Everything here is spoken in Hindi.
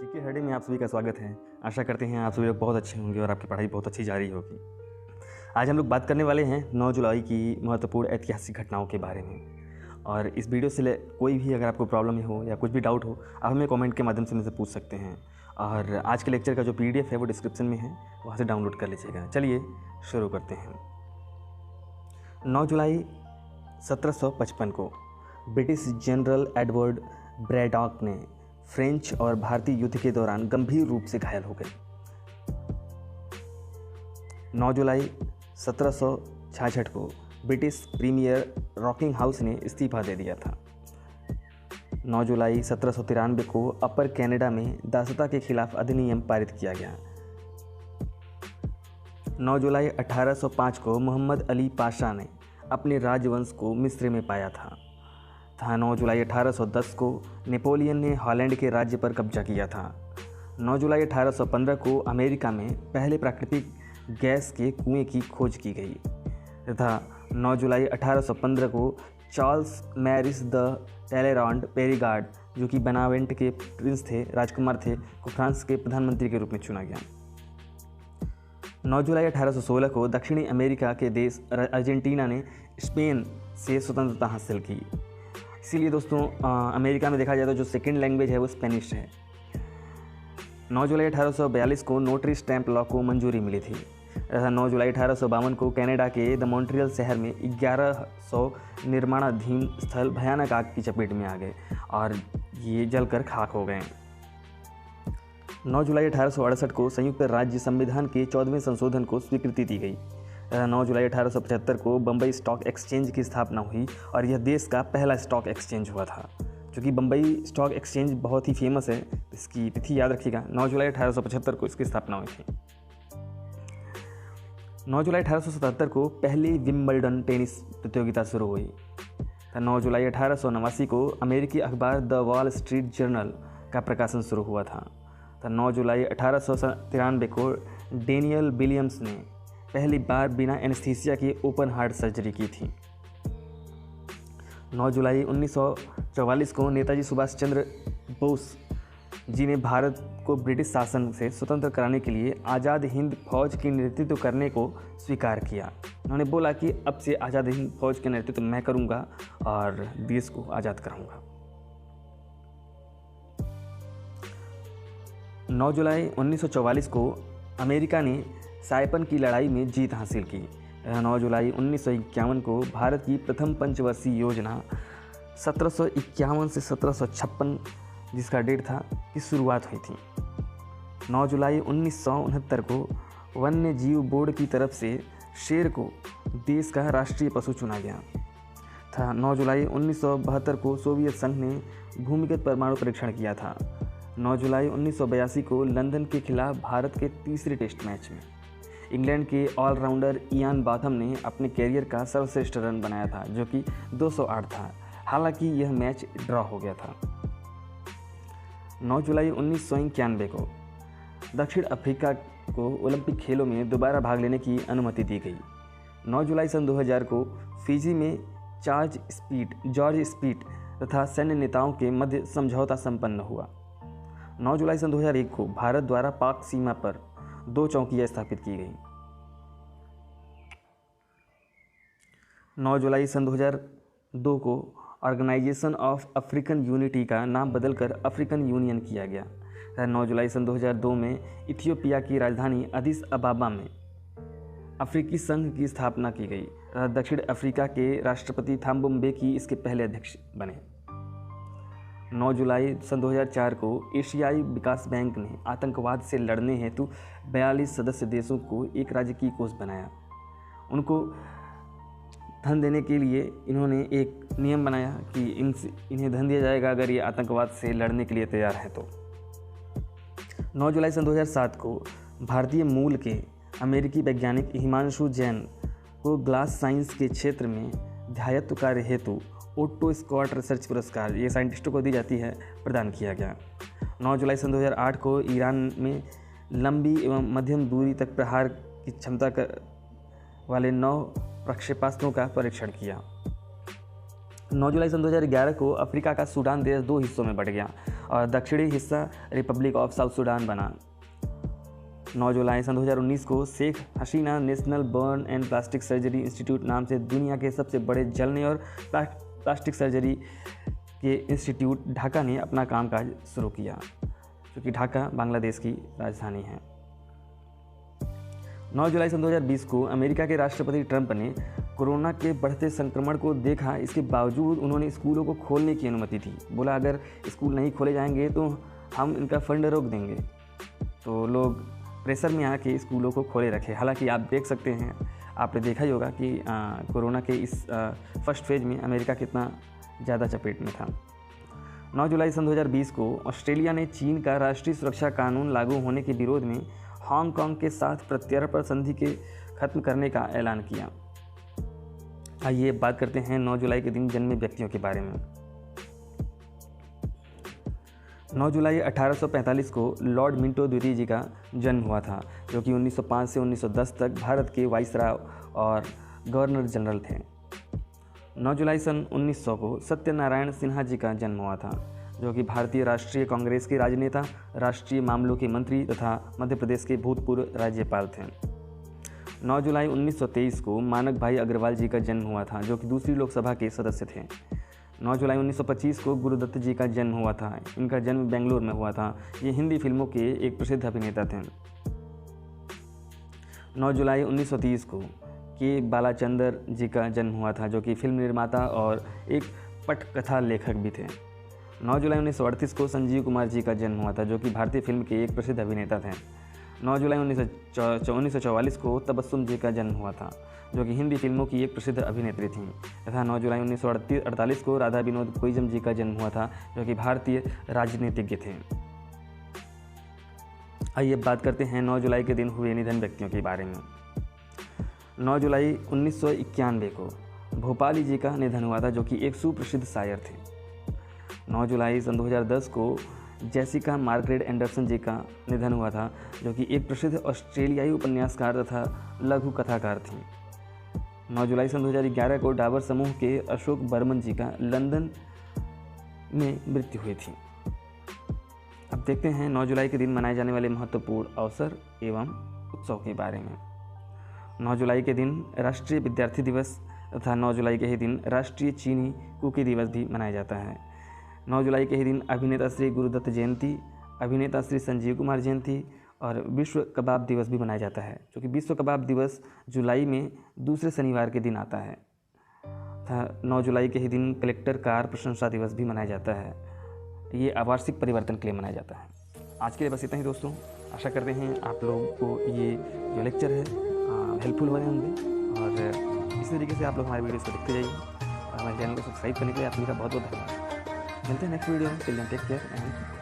जीके हरडे में आप सभी का स्वागत है। आशा करते हैं आप सभी लोग बहुत अच्छे होंगे और आपकी पढ़ाई बहुत अच्छी जारी होगी। आज हम लोग बात करने वाले हैं 9 जुलाई की महत्वपूर्ण ऐतिहासिक घटनाओं के बारे में। और इस वीडियो से कोई भी अगर आपको प्रॉब्लम हो या कुछ भी डाउट हो, आप हमें कमेंट के माध्यम से मुझसे पूछ सकते हैं। और आज के लेक्चर का जो PDF है वो डिस्क्रिप्शन में है, वहाँ से डाउनलोड कर लीजिएगा। चलिए शुरू करते हैं। 9 जुलाई 1755 को ब्रिटिश जनरल एडवर्ड ब्रैडॉक ने फ्रेंच और भारतीय युद्ध के दौरान गंभीर रूप से घायल हो गए। 9 जुलाई 1766 को ब्रिटिश प्रीमियर रॉकिंगहाउस ने इस्तीफा दे दिया था। 9 जुलाई 1793 को अपर कनाडा में दासता के खिलाफ अधिनियम पारित किया गया। 9 जुलाई 1805 को मोहम्मद अली पाशा ने अपने राजवंश को मिस्र में पाया था। 9 जुलाई 1810 को नेपोलियन ने हॉलैंड के राज्य पर कब्जा किया था। 9 जुलाई 1815 को अमेरिका में पहले प्राकृतिक गैस के कुएं की खोज की गई तथा 9 जुलाई 1815 को चार्ल्स मैरिस द टैलेरांड पेरिगार्ड, जो कि बेनावेंट के प्रिंस थे, राजकुमार थे, को फ्रांस के प्रधानमंत्री के रूप में चुना गया। 9 जुलाई 1816 को दक्षिणी अमेरिका के देश अर्जेंटीना ने स्पेन से स्वतंत्रता हासिल की। इसीलिए दोस्तों अमेरिका में देखा जाए तो जो सेकंड लैंग्वेज है वो स्पेनिश है। 9 जुलाई 1842 को नोटरी स्टैंप लॉ को मंजूरी मिली थी। 9 जुलाई 1852 को कनाडा के द मॉन्ट्रियल शहर में 1100 निर्माणाधीन स्थल भयानक आग की चपेट में आ गए और ये जलकर खाक हो गए। 9 जुलाई 1868 को संयुक्त राज्य संविधान के 14वें संशोधन को स्वीकृति दी गई। 9 जुलाई 1875 को बम्बई स्टॉक एक्सचेंज की स्थापना हुई और यह देश का पहला स्टॉक एक्सचेंज हुआ था। क्योंकि बम्बई स्टॉक एक्सचेंज बहुत ही फेमस है, इसकी तिथि याद रखिएगा। 9 जुलाई 1875 को इसकी स्थापना हुई थी। 9 जुलाई 1877 को पहली विंबलडन टेनिस प्रतियोगिता शुरू हुई। 9 जुलाई 1889 को अमेरिकी अखबार द वॉल स्ट्रीट जर्नल का प्रकाशन शुरू हुआ था। 9 जुलाई 1893 को डेनियल विलियम्स ने पहली बार बिना एनेस्थीसिया के ओपन हार्ट सर्जरी की थी। 9 जुलाई 1944 को नेताजी सुभाष चंद्र बोस जी ने भारत को ब्रिटिश शासन से स्वतंत्र कराने के लिए आज़ाद हिंद फौज की नेतृत्व करने को स्वीकार किया। उन्होंने बोला कि अब से आज़ाद हिंद फौज का नेतृत्व मैं करूंगा और देश को आज़ाद कराऊंगा। 9 जुलाई 1944 को अमेरिका ने साइपन की लड़ाई में जीत हासिल की। 9 जुलाई 1951 को भारत की प्रथम पंचवर्षीय योजना 1751 से 1756 जिसका डेट था की शुरुआत हुई थी। 9 जुलाई 1969 को वन्य जीव बोर्ड की तरफ से शेर को देश का राष्ट्रीय पशु चुना गया था। 9 जुलाई 1972 को सोवियत संघ ने भूमिगत परमाणु परीक्षण किया था। 9 जुलाई 1982 को लंदन के खिलाफ भारत के तीसरे टेस्ट मैच में इंग्लैंड के ऑलराउंडर इयान बाथम ने अपने कैरियर का सर्वश्रेष्ठ रन बनाया था, जो कि 208 था। हालांकि यह मैच ड्रॉ हो गया था। 9 जुलाई 1991 को दक्षिण अफ्रीका को ओलंपिक खेलों में दोबारा भाग लेने की अनुमति दी गई। 9 जुलाई सन 2000 को फिजी में जॉर्ज स्पीट तथा सैन्य नेताओं के मध्य समझौता संपन्न हुआ। 9 जुलाई सन 2001 को भारत द्वारा पाक सीमा पर 2 चौकियां स्थापित की गई। 9 जुलाई सन 2002 को ऑर्गेनाइजेशन ऑफ अफ्रीकन यूनिटी का नाम बदलकर अफ्रीकन यूनियन किया गया। 9 जुलाई सन 2002 में इथियोपिया की राजधानी अदिस अबाबा में अफ्रीकी संघ की स्थापना की गई। दक्षिण अफ्रीका के राष्ट्रपति थॉम्बो म्बेकी इसके पहले अध्यक्ष बने। 9 जुलाई सन 2004 को एशियाई विकास बैंक ने आतंकवाद से लड़ने हेतु 42 सदस्य देशों को एक राजकीय कोष बनाया। उनको धन देने के लिए इन्होंने एक नियम बनाया कि इन्हें धन दिया जाएगा अगर ये आतंकवाद से लड़ने के लिए तैयार हैं तो। 9 जुलाई सन 2007 को भारतीय मूल के अमेरिकी वैज्ञानिक हिमांशु जैन को ग्लास साइंस के क्षेत्र में ध्यायत्व कार्य हेतु ओटो स्कॉट रिसर्च पुरस्कार, ये साइंटिस्टों को दी जाती है, प्रदान किया गया। 9 जुलाई सन 2008 को ईरान में लंबी एवं मध्यम दूरी तक प्रहार की क्षमता वाले 9 प्रक्षेपास्त्रों का परीक्षण किया। 9 जुलाई सन 2011 को अफ्रीका का सूडान देश 2 हिस्सों में बंट गया और दक्षिणी हिस्सा रिपब्लिक ऑफ साउथ सूडान बना। 9 जुलाई सन 2019 को Sheikh Hasina national burn and plastic surgery institute नाम से दुनिया के सबसे बड़े जलने और प्लास्टिक सर्जरी के इंस्टीट्यूट ढाका ने अपना कामकाज शुरू किया, क्योंकि ढाका बांग्लादेश की राजधानी है। 9 जुलाई सन 2020 को अमेरिका के राष्ट्रपति ट्रंप ने कोरोना के बढ़ते संक्रमण को देखा, इसके बावजूद उन्होंने स्कूलों को खोलने की अनुमति दी। बोला अगर स्कूल नहीं खोले जाएंगे तो हम इनका फंड रोक देंगे। तो लोग प्रेशर में आके स्कूलों को खोले रखे। हालांकि आप देख सकते हैं, आपने देखा ही होगा कि कोरोना के इस फर्स्ट फेज में अमेरिका कितना ज़्यादा चपेट में था। 9 जुलाई सन 2020 को ऑस्ट्रेलिया ने चीन का राष्ट्रीय सुरक्षा कानून लागू होने के विरोध में हांगकांग के साथ प्रत्यार्पण संधि के खत्म करने का ऐलान किया। आइए बात करते हैं 9 जुलाई के दिन जन्मे व्यक्तियों के बारे में। 9 जुलाई 1845 को लॉर्ड मिंटो द्वितीय जी का जन्म हुआ था, जो कि 1905 से 1910 तक भारत के वाइसराय और गवर्नर जनरल थे। 9 जुलाई सन 1900 को सत्यनारायण सिन्हा जी का जन्म हुआ था, जो कि भारतीय राष्ट्रीय कांग्रेस के राजनेता, राष्ट्रीय मामलों के मंत्री तथा मध्य प्रदेश के भूतपूर्व राज्यपाल थे। 9 जुलाई 1923 को मानक भाई अग्रवाल जी का जन्म हुआ था, जो कि दूसरी लोकसभा के सदस्य थे। 9 जुलाई 1925 को गुरुदत्त जी का जन्म हुआ था। इनका जन्म बेंगलोर में हुआ था। ये हिंदी फिल्मों के एक प्रसिद्ध अभिनेता थे। 9 जुलाई 1930 को के बालाचंदर जी का जन्म हुआ था, जो कि फिल्म निर्माता और एक पटकथा लेखक भी थे। 9 जुलाई 1938 को संजीव कुमार जी का जन्म हुआ था, जो कि भारतीय फिल्म के एक प्रसिद्ध अभिनेता थे। 9 जुलाई 1944 को तबस्सुम जी का जन्म हुआ था, जो कि हिंदी फिल्मों की एक प्रसिद्ध अभिनेत्री थीं। तथा 9 जुलाई 1948 को राधा विनोद कोइजम जी का जन्म हुआ था, जो कि भारतीय राजनीतिज्ञ थे। आइए बात करते हैं 9 जुलाई के दिन हुए निधन व्यक्तियों के बारे में। 9 जुलाई 1991 को भोपाली जी का निधन हुआ था, जो कि एक सुप्रसिद्ध शायर थे। 9 जुलाई सन 2010 को जेसिका मार्गरेट एंडरसन जी का निधन हुआ था, जो कि एक प्रसिद्ध ऑस्ट्रेलियाई उपन्यासकार तथा लघु कथाकार थीं। 9 जुलाई सन 2011 को डाबर समूह के अशोक बर्मन जी का लंदन में मृत्यु हुई थी। अब देखते हैं 9 जुलाई के दिन मनाए जाने वाले महत्वपूर्ण अवसर एवं उत्सव के बारे में। 9 जुलाई के दिन राष्ट्रीय विद्यार्थी दिवस तथा 9 जुलाई के ही दिन राष्ट्रीय चीनी कुकी दिवस भी मनाया जाता है। 9 जुलाई के ही दिन अभिनेता श्री गुरुदत्त जयंती, अभिनेता श्री संजीव कुमार जयंती और विश्व कबाब दिवस भी मनाया जाता है, जो कि विश्व कबाब दिवस जुलाई में दूसरे शनिवार के दिन आता है। 9 जुलाई के ही दिन कलेक्टर कार प्रशंसा दिवस भी मनाया जाता है। ये आवार्षिक परिवर्तन के लिए मनाया जाता है। आज के लिए बस इतना ही दोस्तों। आशा करते हैं आप लोगों को ये जो लेक्चर है हेल्पफुल बने होंगे, और इसी तरीके से आप लोग हमारे वीडियोस को देखते जाइए और हमारे चैनल को सब्सक्राइब करने के लिए आप सभी का बहुत बहुत धन्यवाद। मिलते हैं नेक्स्ट वीडियो में। Till then take care and